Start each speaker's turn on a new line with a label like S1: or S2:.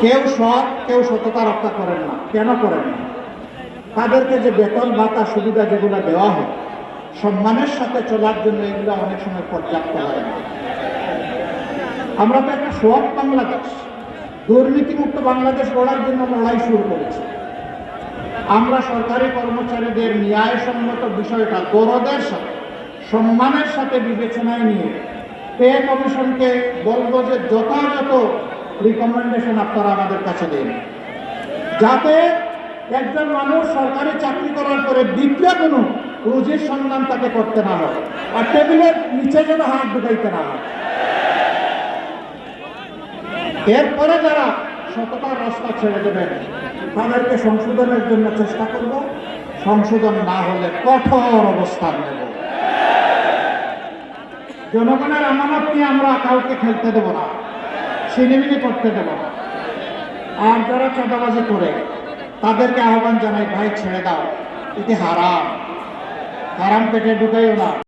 S1: কেউ সৎ, কেউ সততা রক্ষা করেন না। কেন করেন না? তাদেরকে যে বেতন ভাতা সুবিধা যেগুলো দেওয়া হয় সম্মানের সাথে চলার জন্য এগুলো অনেক সময় পর্যাপ্ত হয় না। আমরা তো একটা সৎ বাংলাদেশ, দুর্নীতিমুক্ত বাংলাদেশ গড়ার জন্য লড়াই শুরু করেছি। আমরা সরকারি কর্মচারীদের ন্যায়সঙ্গত বিষয়টা দরদের সাথে সম্মানের সাথে বিবেচনায় নিয়ে পে কমিশনকে বলবো যে যথাযথ রিকমেন্ডেশন আপনারা আমাদের কাছে দিন, যাতে একজন মানুষ সরকারি চাকরি করার পরে দ্বিতীয় কোনো রুজির সন্ধান তাকে করতে না হয়, আর টেবিলের নিচে যেন হাত ঢুকাইতে না হয়। এরপরে যারা সততার রাস্তা ছেড়ে দেবেন তাদেরকে সংশোধনের জন্য চেষ্টা করব, সংশোধন না হলে কঠোর অবস্থান নেব। জনগণের আমানত নিয়ে আমরা কাউকে খেলতে দেব না, ছিনিমিনি করতে দেব না। আর যারা চাঁদাবাজি করে তাদেরকে আহ্বান জানাই, ভাই ছেড়ে দাও, এটি হারাম, হারাম পেটে ঢুকাইও না।